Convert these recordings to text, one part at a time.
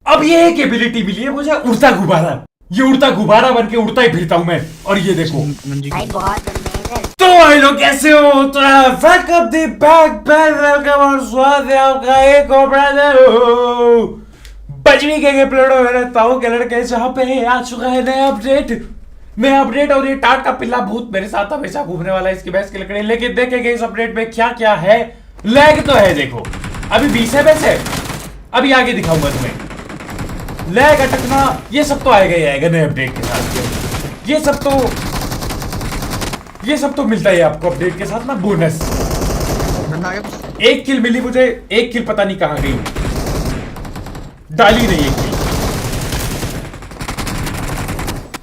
अब ये एक एबिलिटी मिली है मुझे, उड़ता गुब्बारा। ये उड़ता गुब्बारा बन के उड़ता ही फिरता हूं मैं। और ये देखो भाई बहुत अमेजिंग। तो भाई लोग कैसे हो? तो वेलकम दी बैक बैक वेलकम और स्वागत है आपका एक और ब्रदर बजवी के प्लेटो मेरे ताऊ के लड़के, जहां पे आ चुका है नया अपडेट। और ये टाट का पिल्ला भूत मेरे साथ हमेशा घूमने वाला है, इसकी भैंस की लकड़ी। लेकिन देखेंगे इस अपडेट में क्या क्या है। लैग तो है, देखो अभी 20 है वैसे, अभी आगे दिखाऊंगा तुम्हें। लैग, अटकना, ये सब तो आएगा ही आएगा नए अपडेट के साथ। ये सब तो मिलता है आपको अपडेट के साथ ना, बोनस। एक किल मिली मुझे, एक किल पता नहीं कहां गई, डाली नहीं एक किल।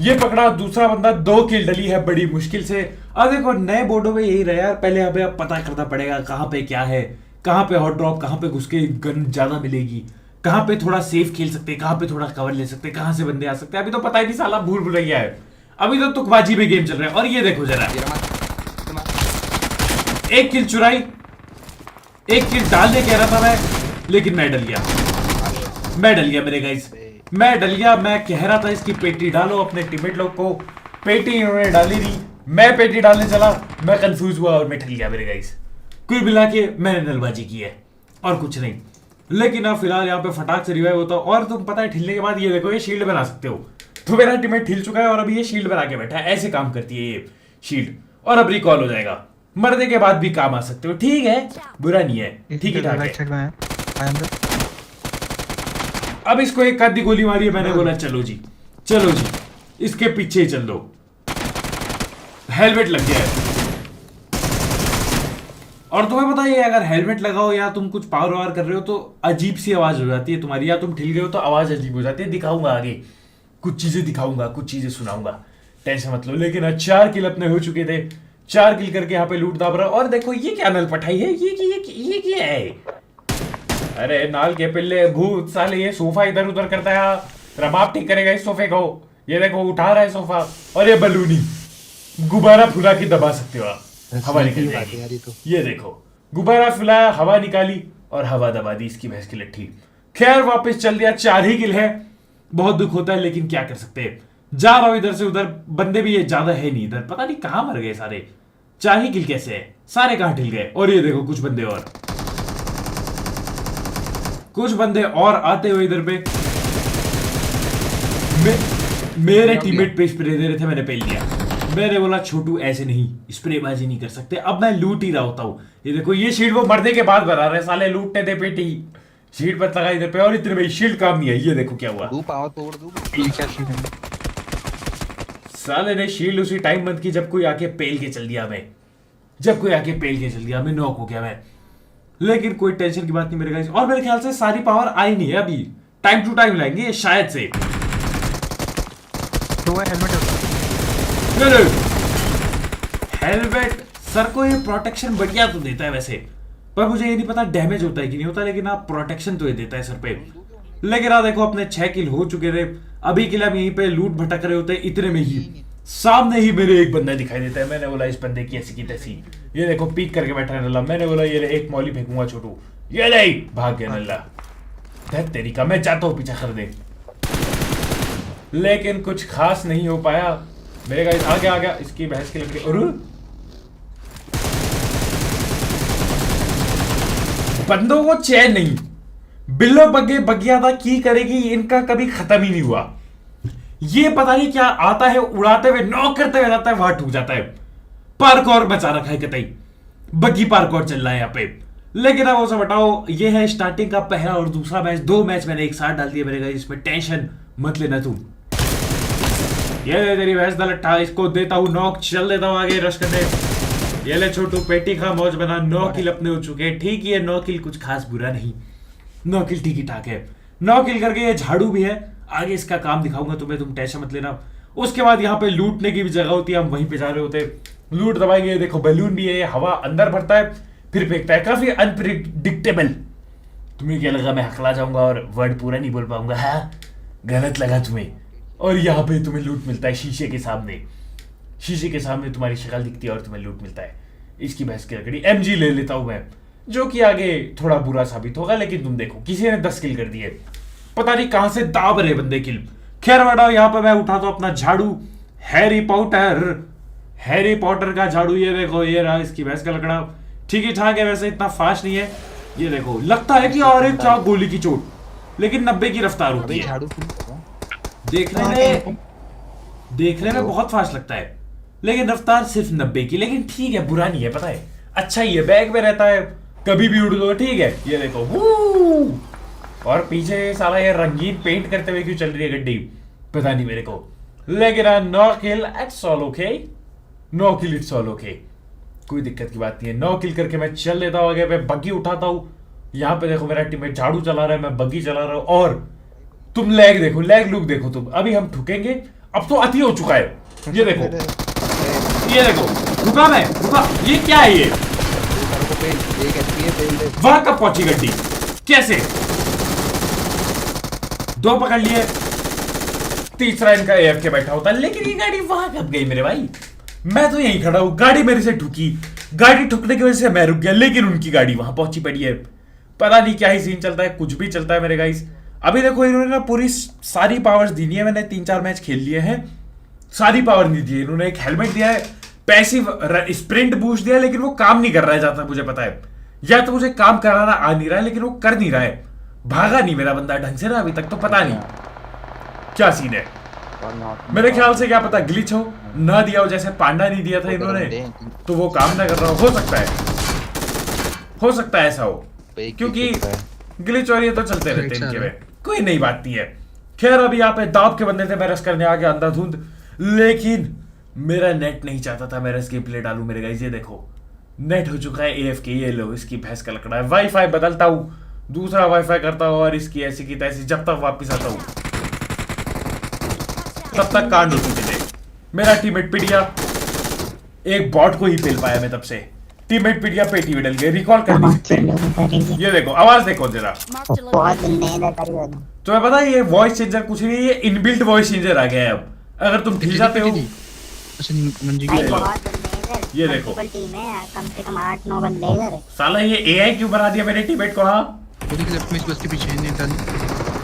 ये पकड़ा दूसरा बंदा, 2 किल डली है बड़ी मुश्किल से। अब देखो नए बोर्डों में यही रहा यार, पहले हमें अब पता करना पड़ेगा कहां पे क्या है, कहां पे हॉट ड्रॉप, कहां पे घुस के गन ज्यादा मिलेगी, कहां पे थोड़ा सेफ खेल सकते हैं, कहां पे थोड़ा कवर ले सकते हैं, कहां से बंदे आ सकते हैं। अभी तो पता ही नहीं, साला भूल भुलैया है। अभी तो तुकबाजी में गेम चल रहा है। और ये देखो जरा, एक किल चुराई, एक किल डालने कह रहा था मैं, लेकिन मैं डल गया मेरे गाइस, मैं डल गया। मैं कह रहा था इसकी पेटी डालो अपने टीममेट लोग को, पेटी इन्होंने डाली नहीं, मैं पेटी डालने चला, मैं कंफ्यूज हुआ और मैं ठल गया मेरे गाइस। कुल मिला के मैंने नलबाजी की है और कुछ नहीं। लेकिन अब फिलहाल यहाँ पे फटाक से रिवाइव होता है। और तुम पता है ठिलने के बाद ये देखो, ये शील्ड बना सकते हो। तो मेरा टीममेट ठिल चुका है और अभी ये शील्ड बना के बैठा है, ऐसे काम करती है ये शील्ड। और अब रिकॉल हो जाएगा, मरने के बाद भी काम आ सकते हो। ठीक है, बुरा नहीं है, ठीक है ठाक है। अब इसको एक आधी गोली मारी है, मैंने बोला चलो जी इसके पीछे ही चल दो। हेलमेट लग गया है। और तुम्हें पता है अगर हेलमेट लगाओ या तुम कुछ पावर वार कर रहे हो तो अजीब सी आवाज हो जाती है तुम्हारी, या तुम ठिल गए हो तो आवाज अजीब हो जाती है। दिखाऊंगा आगे, कुछ चीजें दिखाऊंगा, कुछ चीजें सुनाऊंगा, टेंशन मत लो। लेकिन 4 किल अपने हो चुके थे, 4 किल करके यहाँ पे लूट दाब रहा। और देखो ये क्या नल पठाई है, ये क्या है? अरे नाल के पिल्ले भूत साले, ये सोफा इधर उधर करता है, रबाब ठीक करेगा इस सोफे को। ये देखो उठा रहा है सोफा। और ये बलूनी गुब्बारा फुला के दबा सकते हो आप, हवा निकल जाएगी। ये देखो गुब्बारा फुलाया, हवा निकाली और हवा दबा दी इसकी भैंस की लट्ठी। खैर वापस चल दिया, 4 ही किल है। बहुत दुख होता है लेकिन क्या कर सकते हैं। जा रहा हूं इधर से उधर, बंदे भी ये ज्यादा है नहीं इधर, पता नहीं कहां मर गए सारे। 4 ही किल कैसे है, सारे कहां ठिल गए। और ये देखो कुछ बंदे और आते हुए इधर पे मेरे टीममेट पे स्प्रे दे रहे थे, मैंने पेल दिया। मैंने बोला छोटू ऐसे नहीं, स्प्रेबाजी नहीं कर सकते। अब मैं लूट ही रहा होता हूँ। ये देखो ये शील्ड वो मरने के बाद बना रहे साले, लूटने दे पेटी, शील्ड पर लगा इधर पे। और इतने में शील्ड काम नहीं है। ये देखो क्या हुआ, तोड़ दूं साले ने शील्ड उसी टाइम बंद की जब कोई आके पेल के चल दिया। मैं नॉक हो गया मैं। लेकिन कोई टेंशन की बात नहीं मेरे गाइस। और मेरे ख्याल से सारी पावर आई नहीं है अभी, टाइम टू टाइम लाएंगे शायद से। हेलमेट सर को ये प्रोटेक्शन बढ़िया तो देता है वैसे, पर मुझे ये नहीं पता डैमेज होता है कि नहीं होता। लेकिन आप प्रोटेक्शन तो ये देता है सर पे। लेकिन आप देखो अपने 6 किल हो चुके थे। अभी के लिए हम यहीं पे लूट भटक रहे होते, इतने में ही सामने ही मेरे एक बंदा दिखाई देता है। मैंने बोला इस बंदे की ऐसी की तैसी, ये देखो पीक करके बैठा है नल्ला। मैंने बोला ये एक मौली फेंकूंगा छोटू, ये नहीं, भाग गया नल्ला। तेरी का मैं चाहता हूँ पीछा कर दे, लेकिन कुछ खास नहीं हो पाया मेरे गाइस। आ गया इसकी भैंस की लकड़ी। और बंदों को चैन नहीं, बिल्लो बगे बगियादा की करेगी, इनका कभी खत्म ही नहीं हुआ। ये पता नहीं क्या आता है, उड़ाते हुए नॉक करते हुए जाता है, वहां टूट जाता है। पार्कोर बचा रखा है कतई, बग्गी पार्कोर चल रहा है यहाँ पे। लेकिन अब वो सब हटाओ, ये है स्टार्टिंग का पहला और दूसरा मैच। 2 मैच मैंने एक साथ डाल दिए मेरे गाइस, इसमें टेंशन मत लेना तुम। ये तेरी भैंस दा लट्ठा, इसको देता हूं नॉक, चल देता हूं आगे रश करने। ये ले छोटू पेटी खा मौज बना। 9 किल अपने हो चुके हैं। ठीक है 9 किल कुछ खास बुरा नहीं, 9 किल ठीक ही ठाक है। 9 किल करके ये झाड़ू भी है, आगे इसका काम दिखाऊंगा तुम्हें, तुम टेंशन मत लेना। उसके बाद यहाँ पे लूटने की भी जगह होती है, हम वहीं पे जा रहे होते, लूट दबाएंगे। देखो बैलून भी है, हवा अंदर भरता है फिर फेंकता है, काफी अनप्रिडिक्टेबल। तुम्हें क्या लगा मैं हकला जाऊंगा और वर्ड पूरा नहीं बोल पाऊंगा? हाँ गलत लगा तुम्हें। और यहाँ पे तुम्हें लूट मिलता है शीशे के सामने तुम्हारी शक्ल दिखती है और तुम्हें लूट मिलता है। इसकी भैंस की लकड़ी एमजी ले लेता हूं मैं, जो कि आगे थोड़ा बुरा साबित होगा। लेकिन तुम देखो किसी ने 10 किल कर दिए, पता नहीं कहां से दाब रहे बंदे किल। खैर बेटा यहाँ पे मैं उठाता हूं अपना झाड़ू, हैरी पॉटर का झाड़ू। ये देखो ये रहा इसकी भैंस का लकड़ा, ठीक ही ठाक है, वैसे इतना फास्ट नहीं है। ये देखो लगता है कि और एक क्या गोली की चोट, लेकिन 90 की रफ्तार होती है। देखने में बहुत फास्ट लगता है, लेकिन रफ्तार सिर्फ 90 की। लेकिन ठीक है, बुरा नहीं है, पता है अच्छा ही है, बैग में रहता है, कभी भी उड़ दो, ठीक है। ये देखो और पीछे साला ये रंगीन पेंट करते हुए क्यों चल रही है गड्डी, पता नहीं मेरे को। लेकिन no kill it's all okay, no kill it's all okay, कोई दिक्कत की बात नहीं है। 9 किल करके मैं चल लेता हूँ आगे, मैं बग्गी उठाता हूँ। यहाँ पे देखो मेरा टीममेट झाड़ू चला रहा है, मैं बग्गी चला रहा हूँ। और तुम लैग देखो, लैग लुक देखो तुम, अभी हम ठुकेंगे, अब तो अति हो चुका है। ये देखो रुका मैं, रुका, ये क्या है ये, वहां कब पहुंची गड्डी, कैसे? 2 पकड़ लिए, तीसरा इनका AFK बैठा होता, लेकिन ये गाड़ी वहां कब गई मेरे भाई? मैं तो यहीं खड़ा हूं, गाड़ी मेरे से ठुकी, गाड़ी ठुकने की वजह से मैं रुक गया, लेकिन उनकी गाड़ी वहां पहुंची पड़ी है। पता नहीं क्या ही सीन चलता है, कुछ भी चलता है मेरे गाइस। अभी देखो इन्होंने ना पूरी सारी पावर्स दी है, मैंने 3-4 मैच खेल लिए हैं, सारी पावर नहीं दी है इन्होंने। एक हेलमेट दिया है, पैसिव स्प्रिंट बूस्ट दिया है, लेकिन वो काम नहीं कर रहा है जहां तक मुझे पता है, या तो मुझे काम कराना आ नहीं रहा है, लेकिन वो कर नहीं रहा है। भागा नहीं मेरा बंदा ढंग से ना अभी तक, तो पता नहीं क्या सीन है। मेरे ख्याल से क्या पता ग्लिच हो, ना दिया हो, जैसे पांडा नहीं दिया था इन्होंने, तो वो काम ना कर रहा हो सकता है ऐसा हो, क्योंकि ग्लिच और ये तो चलते रहते हैं इनके में, कोई नई बात नहीं है। खैर अभी यहाँ पे दाब के बंदे थे, मैं रस करने आ गया अंधाधुंध, लेकिन मेरा नेट नहीं चाहता था मैं रस गेम प्ले डालूं मेरे गाइस। ये देखो नेट हो चुका है AFK, ये लो इसकी भैंस का लकड़ा है। वाईफाई बदलता हूँ, दूसरा वाईफाई करता हूँ, और इसकी ऐसी की तैसी, जब तक वापस आता हूँ तब तक कांड हो चुके थे। मेरा टीममेट पिट गया, एक बॉट को ही पेल पाया मैं, तब से टीममेट पिट गया, पेटी में डल गए, रिकॉल कर नहीं सकते। ये देखो आवाज देखो जरा, तो मैं पता है ये वॉइस चेंजर कुछ नहीं है, ये इनबिल्ट वॉइस चेंजर आ गया है अब, अगर तुम ठीक जाते हो। ये देखो टीम है, कम से कम 8-9 बंदे इधर। साला ये AI क्यों बना दिया मेरे टीममेट को? हाँ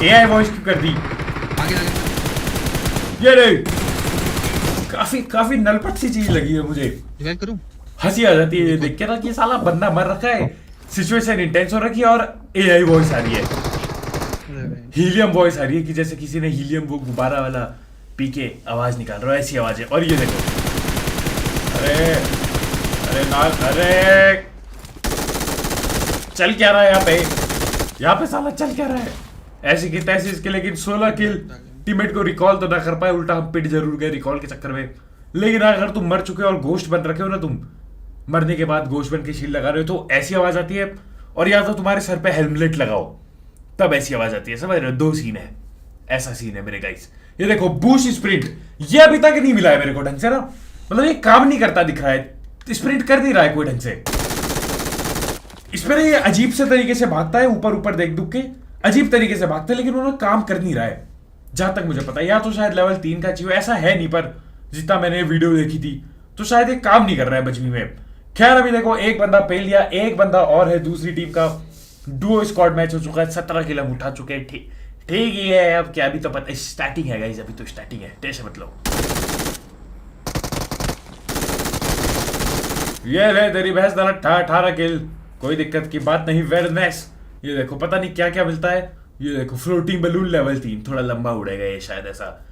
AI वॉइस क्यों कर दी? ये रे काफी नलपट सी चीज लगी है मुझे, हंसी आ जाती है देख के ना कि साला बंदा मर रखा है, सिचुएशन इंटेंस हो रखी है, और AI वॉइस आ रही है, हीलियम वॉइस आ रही है, कि जैसे किसी ने हीलियम वो गुब्बारा वाला पी के आवाज निकाल रहा है, ऐसी आवाज है। और ये देखो अरे चल क्या रहा है यहाँ पे साला चल क्या रहा है, ऐसी की तैसी इसके। लेकिन 16 किल, टीममेट को रिकॉल तो ना कर पाए, उल्टा हम पिट जरूर गए रिकॉल के चक्कर में। लेकिन अगर तुम मर चुके हो और गोश्त बन रखे हो ना, तुम मरने के बाद गोश्त बन के शील्ड लगा रहे हो, तो ऐसी आवाज आती है। और या तो तुम्हारे सर पे हेलमेट लगाओ, तब ऐसी आवाज आती है, समझ रहे हो? 2 सीन है, ऐसा सीन है मेरे गाइस। ये देखो बूस्ट स्प्रिंट, ये अभी तक नहीं मिला है मेरे को ढंग से ना, मतलब ये काम नहीं करता दिख रहा है, स्प्रिंट कर नहीं रहा है कोई ढंग से। इसमें ये अजीब से तरीके से भागता है, ऊपर देख दुख के अजीब तरीके से भागता है, लेकिन उन्होंने काम कर नहीं रहा है जहां तक मुझे पता है। या तो शायद लेवल 3 का चाहिए, ऐसा है नहीं, पर जितना मैंने वीडियो देखी थी तो शायद ये काम नहीं कर रहा है बजमी में। खैर अभी देखो एक बंदा पेल लिया, एक बंदा और है दूसरी टीम का, डुओ स्क्वाड मैच हो चुका है, 17 किल हम उठा चुके हैं। ठीक ही है, अब क्या, अभी तो पता स्टार्टिंग है गाइस, अभी तो स्टार्टिंग है, टेंशन मत लो। ये ले तेरी भैंस डाला 18 किल, कोई दिक्कत की बात नहीं। Very nice. ये देखो पता नहीं क्या क्या मिलता है, ये देखो फ्लोटिंग बलून लेवल 3, थोड़ा लंबा उड़ेगा ये शायद ऐसा।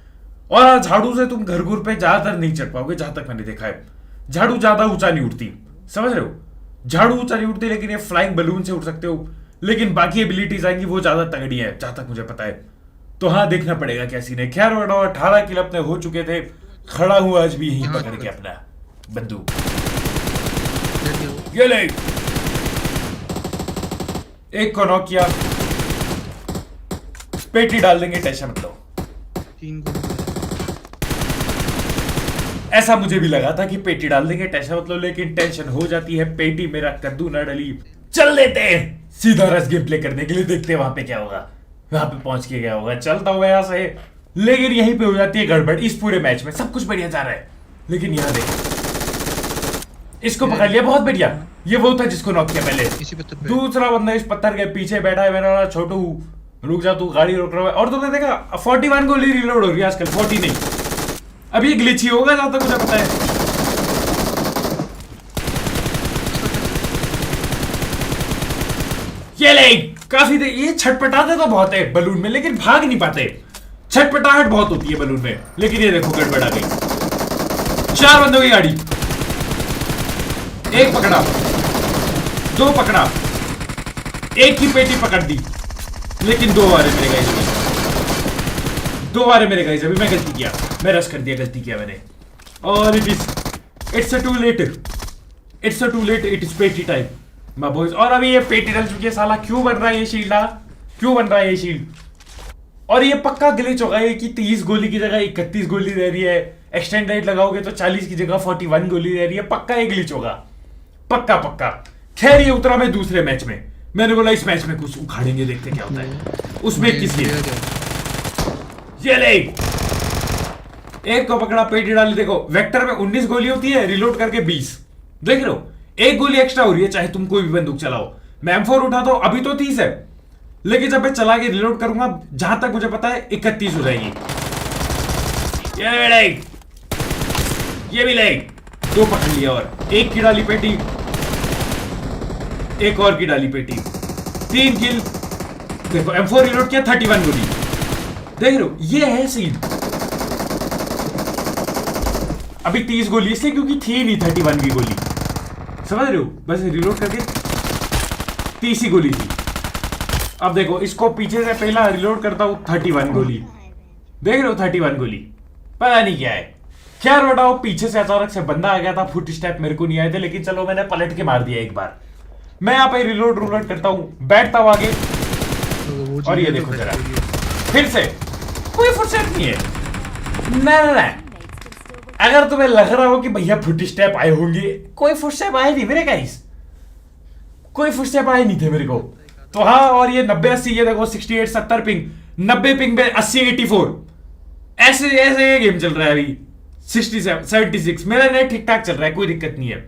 और झाड़ू से तुम घर घुर पे ज्यादातर नहीं चढ़ पाओगे, जहां तक मैंने देखा है। झाड़ू ज्यादा ऊंचा नहीं उड़ती, समझ रहे हो? झाड़ू ऊंचा नहीं उड़ती, लेकिन ये फ्लाइंग बलून से उड़ सकते हो। लेकिन बाकी एबिलिटीज आएंगी वो ज्यादा तगड़ी है जहां तक मुझे पता है, तो हाँ देखना पड़ेगा क्या सीन है। खैर 18 किल अपने हो चुके थे, खड़ा हूं आज भी यहीं पकड़ के अपना बंदूक। ये ले एक को नॉक किया, पेटी डाल देंगे, टेंशन मत लो। ऐसा मुझे भी लगा था कि पेटी डाल देंगे, टेंशन मत लो, लेकिन टेंशन हो जाती है, पेटी मेरा कद्दू ना डली। चल लेते हैं सीधा रस गेम प्ले करने के लिए, देखते हैं वहां पे क्या होगा, वहां पे पहुंच के क्या होगा। चलता हुआ यहाँ से, लेकिन यहीं पे हो जाती है गड़बड़। इस पूरे मैच में सब कुछ बढ़िया जा रहा है, लेकिन यहाँ देख इसको पकड़ लिया, बहुत बढ़िया। ये वो था जिसको नॉक किया पहले। दूसरा बंदा इस पत्थर के पीछे बैठा है, मेरा छोटू रुक जा, तू गाड़ी रोक रहा है। और तुमने देखा 41 गोली रिलोड हो रही है आजकल, 40 नहीं। अब ये ग्लिच ही होगा जहां तक मुझे पता है। ये ले काफी दे, ये छटपटाते तो बहुत है बलून में, लेकिन भाग नहीं पाते। छटपटाहट बहुत होती है बलून में, लेकिन ये देखो गड़बड़ा गई। 4 बंदों की गाड़ी, एक पकड़ा, 2 पकड़ा, एक की पेटी पकड़ दी, लेकिन 2 बार मेरे गाइस, 2 बार मेरे गाइस। अभी मैं गलती किया, मैं रश कर दिया, गलती किया मैंने। और it's too late, it's too late, it is party time my boys. और अभी ये पेटी डल चुकी है, साला क्यों बन रहा है ये शील्ड, क्यों बन रहा है ये शील्ड। और ये पक्का ग्लिच होगा ये कि 30 गोली की जगह 31 गोली रह रही है, एक्सटेंड राइट लगाओगे तो 40 की जगह 41 गोली रह रही है, पक्का ये ग्लिच होगा, पक्का पक्का। खैर ये उतरा मैं दूसरे मैच में, मैंने बोला इस मैच में कुछ उखाड़ेंगे, देखते क्या होता है। उसमें किसी ये ले एक को पकड़ा, पेटी डाली। देखो वेक्टर में 19 गोली होती है, रिलोड करके 20, देख रहे हो, एक गोली एक्स्ट्रा हो रही है चाहे तुम कोई भी बंदूक चलाओ। मैं M4 उठा तो अभी तो 30 है, लेकिन जब मैं चला के रिलोड करूंगा जहां तक मुझे पता है 31 हो जाएगी। ये भी ले 2 पकड़ लिया, और एक की डाली पेटी, एक और की डाली पेटी, 3 किल। देखो M4 रिलोड किया, 31 गोली, देख रहे हो, ये है सीन। अभी 30 गोली इसलिए क्योंकि थी नहीं 31 की गोली, समझ रहे हो, बस रिलोड करके 30 ही गोली थी। अब देखो इसको पीछे से पहला रिलोड करता हूं, 31 गोली, देख रहे हो 31 गोली, पता नहीं क्या है। खैर बताओ, पीछे से अचानक से बंदा आ गया था, फुट स्टेप मेरे को नहीं आए थे, लेकिन चलो मैंने पलट के मार दिया एक बार। मैं यहाँ पे रिलोड करता हूँ, बैठता हूँ आगे, और ये देखो जरा फिर से कोई फुटस्टेप नहीं है। ना अगर तुम्हें लग रहा हो कि भैया फुट स्टेप आए होंगे, कोई फुटस्टेप आए नहीं मेरे गाइस, कोई फुटस्टेप आए नहीं थे मेरे को तो। हाँ, और ये 90-80, ये देखो 68-70 पिंग, 90 पिंग पे 80-84, ऐसे ऐसे ये गेम चल रहा है अभी। 67-76 मेरा नेट ठीक ठाक चल रहा है, कोई दिक्कत नहीं है।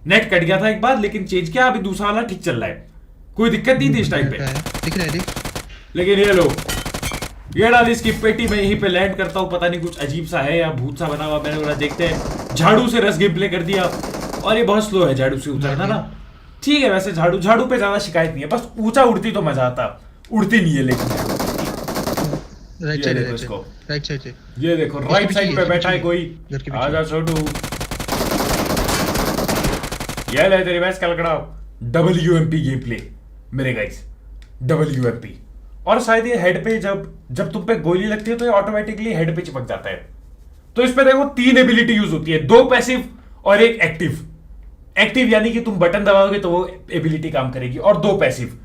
नेट कट गया था एक बार, लेकिन चेंज किया, अभी दूसरा वाला ठीक चल रहा है, कोई दिक्कत नहीं थी इस टाइम पे। दिख रहा है। लेकिन ये लो, ये डाल इसकी पेटी में, यहीं पे लैंड करता हूँ, पता नहीं कुछ अजीब सा है या भूत सा बना हुआ, मैंने बोला देखते हैं। झाड़ू से रस गेम प्ले कर दिया, और ये बहुत स्लो है झाड़ू से उतरना ना। ठीक है, वैसे झाड़ू पे ज्यादा शिकायत नहीं है, बस ऊंचा उड़ती तो मजा आता, उड़ती नहीं है लेकिन। राइट साइड से ये देखो राइट साइड पे बैठा है कोई, आजा छोटू, ये ले तेरी वैस कलकड़ा। WMP गेम प्ले मेरे गाइस, WMP। और शायद ये हेड पे जब तुम पे गोली लगती है तो ये ऑटोमेटिकली हेड पे चिपक जाता है। तो इस पे देखो 3 एबिलिटी यूज होती है, 2 पैसिव और एक एक्टिव। एक्टिव यानी कि तुम बटन दबाओगे तो वो एबिलिटी काम करेगी, और 2 पैसिव।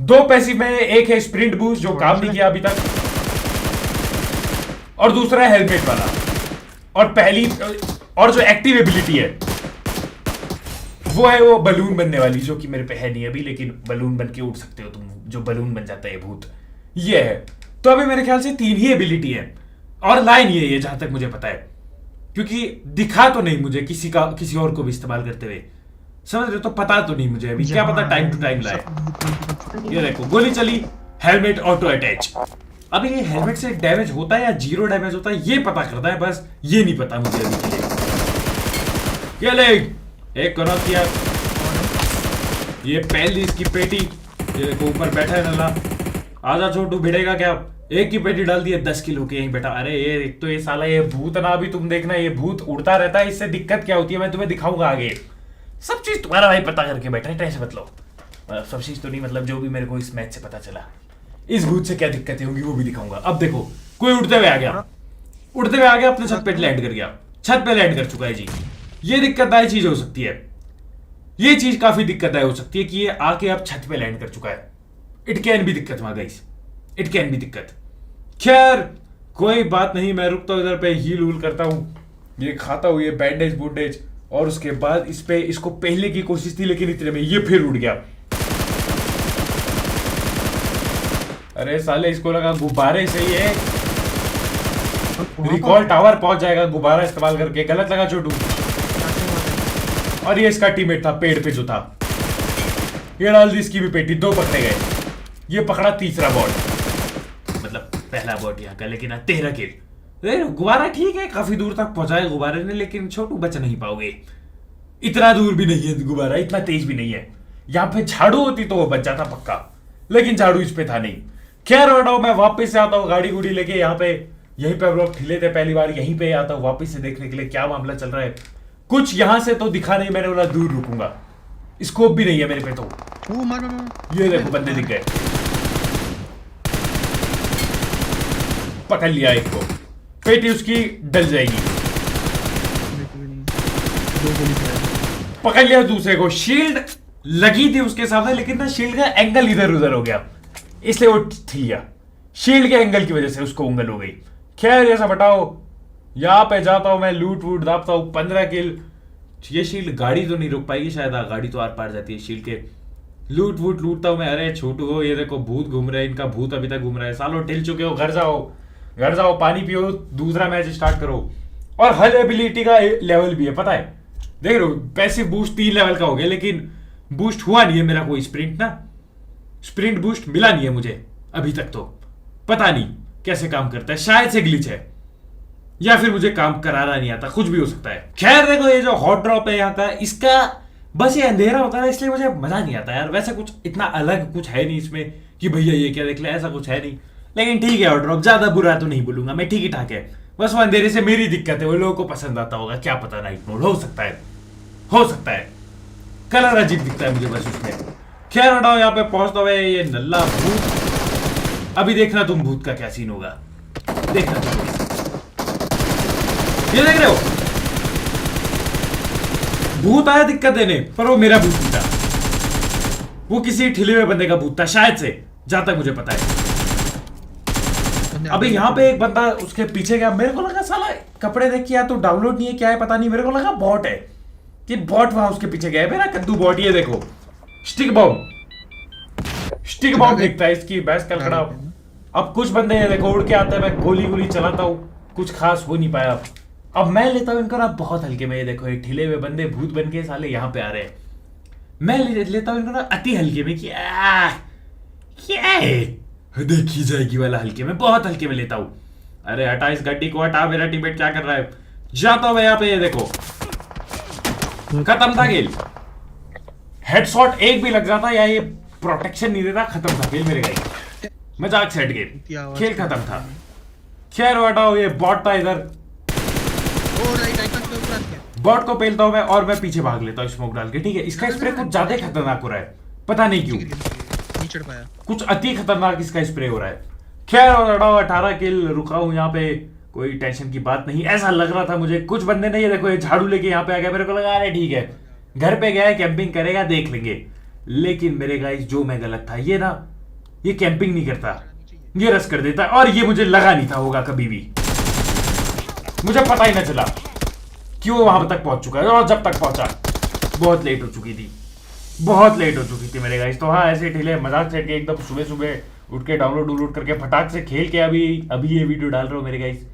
2 पैसिव में एक है स्प्रिंट बूस्ट जो काम नहीं किया अभी तक, और दूसरा है हेलमेट वाला। और जो एक्टिव एबिलिटी है वो है वो बलून बनने वाली, जो कि मेरे पे है नहीं अभी, लेकिन बलून बन के उड़ सकते हो तुम, जो बलून बन जाता है भूत, ये है। तो अभी मेरे ख्याल से 3 ही एबिलिटी है, और लाइन ये है जहां तक मुझे पता है, क्योंकि दिखा तो नहीं मुझे किसी और को भी इस्तेमाल करते हुए, समझ रहे हो, तो पता तो नहीं मुझे अभी, क्या पता टाइम टू टाइम लाए। ये देखो गोली चली, हेलमेट ऑटो अटैच। अभी ये हेलमेट से डैमेज होता है या 0 डैमेज होता है ये पता करता है, बस ये नहीं पता मुझे अभी के लिए। ये ले एक करो किया, ये पहली इसकी पेटी, ये देखो ऊपर बैठा है नल्ला, आजा छोटू भिड़ेगा क्या। एक की पेटी डाल दी है, 10 किलो के यहीं बैठा। अरे ये एक तो ये साला ये भूत ना, अभी तुम देखना ये भूत उड़ता रहता है, इससे दिक्कत क्या होती है मैं तुम्हें दिखाऊंगा आगे। सब चीज तुम्हारा भाई पता करके बैठा है, टेंशन मत लो। सब चीज तो नहीं, मतलब जो भी मेरे को इस मैच से पता चला, इस भूत से क्या दिक्कतें होंगी वो भी दिखाऊंगा। अब देखो कोई उड़ते हुए आ गया, अपने छत पे लैंड कर गया, छत पे लैंड कर चुका है जी। ये दिक्कतदायक चीज हो सकती है, ये चीज काफी दिक्कतदायक हो सकती है कि ये आके अब छत पे लैंड कर चुका है। इट कैन भी दिक्कत वहां गाइस, इट कैन भी दिक्कत। खैर कोई बात नहीं, मैं रुकता हूं इधर पे, हील वूल करता हूं, ये खाता हूं, ये बैंडेज बूडेज, और उसके बाद इसको पहले की कोशिश थी, लेकिन इतने में ये फिर उड़ गया। अरे साले इसको लगा गुब्बारे से ही है, रिकॉल टावर पहुंच जाएगा गुब्बारा इस्तेमाल करके, गलत लगा छोटू। और ये इसका टीममेट था पेड़ पे जो था, ये डाल दी इसकी भी पेटी, 2 पकड़े गए, ये पकड़ा तीसरा बॉल। पहला बॉट यहाँ का, लेकिन 13 किल। गुब्बारा ठीक है, काफी दूर तक पहुंचाया गुब्बारे ने, लेकिन छोटू बच नहीं पाओगे। इतना दूर भी नहीं है गुब्बारा, इतना तेज भी नहीं है। यहाँ पे झाड़ू होती तो वो बच जाता पक्का, लेकिन झाड़ू इस पे था नहीं। खैर हटाओ, मैं वापस से आता हूँ गाड़ी गुड़ी लेके यहाँ पे। यहीं पे हम लोग ठिले थे पहली बार, यहीं पे आता हूँ वापस से देखने के लिए क्या मामला चल रहा है। कुछ यहाँ से तो दिखा नहीं, मैंने बोला दूर रुकूंगा। स्कोप भी नहीं है मेरे पे तो। ओ मार। ये देखो बंदे दिख गए, पकड़ लिया एक को, पेटी उसकी डल जाएगी। पकड़ लिया दूसरे को, शील्ड लगी थी उसके सामने, लेकिन ना शील्ड का एंगल इधर उधर हो गया, इसलिए वो ठिलिया। शील्ड के एंगल की वजह से उसको उंगल हो गई। खैर ये सब हटाओ, यहां पे जाता हूं मैं, लूट वूट दापता हूं। 15 किल। ये शील्ड गाड़ी तो नहीं रुक पाएगी शायद, गाड़ी तो आर पार जाती है शील्ड के। लूट वूट लूटता हूं मैं। अरे छोटू हो, ये देखो भूत घूम रहे हैं, इनका भूत अभी तक घूम रहा है। सालों टिल चुके हो, घर जाओ घर जाओ, पानी पियो, दूसरा मैच स्टार्ट करो। और हर एबिलिटी का लेवल भी है पता है, देख रहे हो। पैसिव बूस्ट 3 लेवल का हो गया, लेकिन बूस्ट हुआ नहीं है मेरा कोई स्प्रिंट ना, स्प्रिंट बूस्ट मिला नहीं है मुझे अभी तक। तो पता नहीं कैसे काम करता है, शायद से ग्लिच है, या फिर मुझे काम कराना नहीं आता, कुछ भी हो सकता है। खैर देखो, ये जो हॉट ड्रॉप है यहाँ का, इसका बस ये अंधेरा होता है ना, इसलिए मुझे मजा नहीं आता यार। वैसे कुछ इतना अलग कुछ है नहीं इसमें कि भैया ये क्या देख ले, ऐसा कुछ है नहीं। लेकिन ठीक है, हॉट ड्रॉप ज्यादा बुरा तो नहीं बोलूंगा मैं, ठीक ही ठाक है। बस वो अंधेरे से मेरी दिक्कत है, वो लोगों को पसंद आता होगा, क्या पता। नाइट मोड हो सकता है, हो सकता है, कलर अजीब दिखता है मुझे बस उसमें। खैर हटाओ, यहाँ पे पहुंचता हुआ ये नल्ला भूत। अभी देखना तुम भूत का क्या सीन होगा, देखना तुम। ये देख रहे हो, भूत आया दिक्कत देने, पर वो मेरा भूत नहीं था, वो किसी ठिले हुए बंदे का भूत था शायद से, जहां तक मुझे पता है। अभी यहाँ पे एक बंदा उसके पीछे गया, मेरे को लगा साला कपड़े देख के या तो डाउनलोड नहीं है क्या है पता नहीं, मेरे को लगा बॉट है कि बॉट वहां उसके पीछे गया है। मेरा कद्दू बॉट, ये देखो स्टिक बॉम्ब, स्टिक बॉम्ब दिखता है इसकी भैंस कलकड़ा। अब कुछ बंदे ये देखो उड़ के आते हैं, मैं गोली गोली चलाता हूँ, कुछ खास हो नहीं पाया। अब मैं लेता हूँ इनको ना बहुत हल्के में। ये देखो ये ठिले हुए बंदे भूत बन के साले यहाँ पे आ रहे हैं, मैं लेता हूँ इनको ना अति हल्के में कि क्या है देखी जाएगी वाला, हल्के में, बहुत हल्के में लेता हूँ। अरे हटा इस गड्डी को, हटा, मेरा टीममेट क्या कर रहा है। जाता हूँ यहाँ पे, ये देखो खत्म था खेल। हेडशॉट एक भी लग जाता या ये प्रोटेक्शन नहीं देता, खत्म था खेल मेरे गाइस, मजाक सेट गेम, खेल खत्म था। खैर हटाओ, ये बॉट था इधर, बॉट को पेलता हूं मैं और मैं पीछे भाग लेता हूँ स्मोक डाल के। ठीक है, इसका स्प्रे कुछ ज्यादा खतरनाक हो रहा है, पता नहीं क्यों, कुछ अति खतरनाक इसका स्प्रे हो रहा है। खैर हटाओ, 18 किल, रुका हूं यहाँ पे, कोई टेंशन की बात नहीं। ऐसा लग रहा था मुझे कुछ बंदे ने, ये देखो ये झाड़ू लेके यहाँ पे आ गया, मेरे को लगा अरे ठीक है घर पे गया है कैंपिंग करेगा देख लेंगे, लेकिन मेरे गाइस जो मैं गलत था, ये ना ये कैंपिंग नहीं करता, ये रस कर देता, और ये मुझे लगा नहीं था होगा कभी भी, मुझे पता ही ना चला क्यों वहां तक पहुंच चुका है। और जब तक पहुंचा बहुत लेट हो चुकी थी, बहुत लेट हो चुकी थी मेरे गाइस। तो हाँ, ऐसे ढीले मजाक से एकदम सुबह सुबह उठ के डाउनलोड करके फटाक से खेल के अभी ये वीडियो डाल रहा हूँ मेरे गाइस।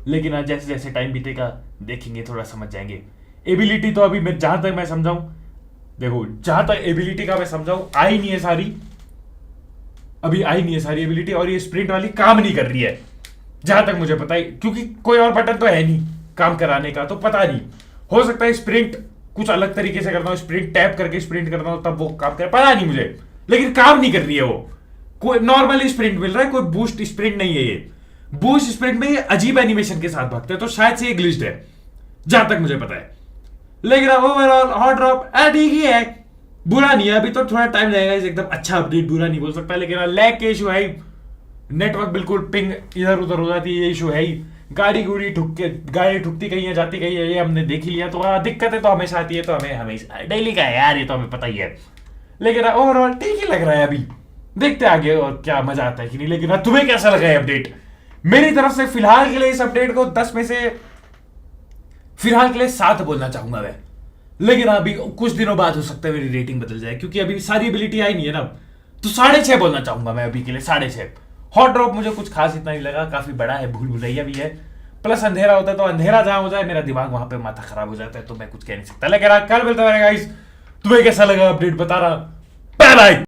लेकिन आज जैसे जैसे टाइम बीतेगा देखेंगे, थोड़ा समझ जाएंगे। एबिलिटी तो अभी मैं जहां तक मैं समझाऊं, देखो जहां तक एबिलिटी का मैं समझाऊं आई नहीं है सारी, अभी आई नहीं है सारी एबिलिटी, और ये स्प्रिंट वाली काम नहीं कर रही है जहां तक मुझे पता है, क्योंकि कोई और बटन तो है नहीं काम कराने का। तो पता नहीं, हो सकता है स्प्रिंट कुछ अलग तरीके से करता हूं, स्प्रिंट टैप करके स्प्रिंट करता हूं तब वो काम करे, पता नहीं मुझे, लेकिन काम नहीं कर रही है वो। कोई नॉर्मली स्प्रिंट मिल रहा है, कोई बूस्ट स्प्रिंट नहीं है ये। बूस्ट स्प्रिंट में ये अजीब एनिमेशन के साथ भागते हैं, तो शायद से ये ग्लिच्ड है जहां तक मुझे पता है। लेकिन ओवरऑल हॉट ड्रॉप ठीक ही है, बुरा नहीं है। अभी तो थोड़ा टाइम लगेगा, एकदम अच्छा अपडेट बुरा नहीं बोल सकता, लेकिन लैग के इशू है, नेटवर्क बिल्कुल पिंग इधर उधर हो जाती है, ये इशू है ही। गाड़ी ठुकती कहीं है जाती कहीं है, ये हमने देख ही लिया। तो दिक्कतें तो हमेशा आती है, तो हमें हमेशा डेली का है यार, ये तो हमें पता ही है। लेकिन ओवरऑल ठीक ही लग रहा है, अभी देखते आगे और क्या मजा आता है कि नहीं। लेकिन तुम्हें कैसा लगा है अपडेट? मेरी तरफ से फिलहाल के लिए इस अपडेट को 10 में से फिलहाल के लिए 7 बोलना चाहूंगा मैं, लेकिन अभी कुछ दिनों बाद हो सकता है मेरी रेटिंग बदल जाए, क्योंकि अभी सारी एबिलिटी आई नहीं है ना, तो 6.5 बोलना चाहूंगा मैं अभी के लिए, 6.5। हॉट ड्रॉप मुझे कुछ खास इतना नहीं लगा, काफी बड़ा है, भूल भुलैया भी है, प्लस अंधेरा होता है, तो अंधेरा जहां हो जाए मेरा दिमाग वहां पे माथा खराब हो जाता है, तो मैं कुछ कह नहीं सकता। लेकिन कल मिलता है गाइस, तुम्हें कैसा लगा अपडेट बता रहा, बाय बाय।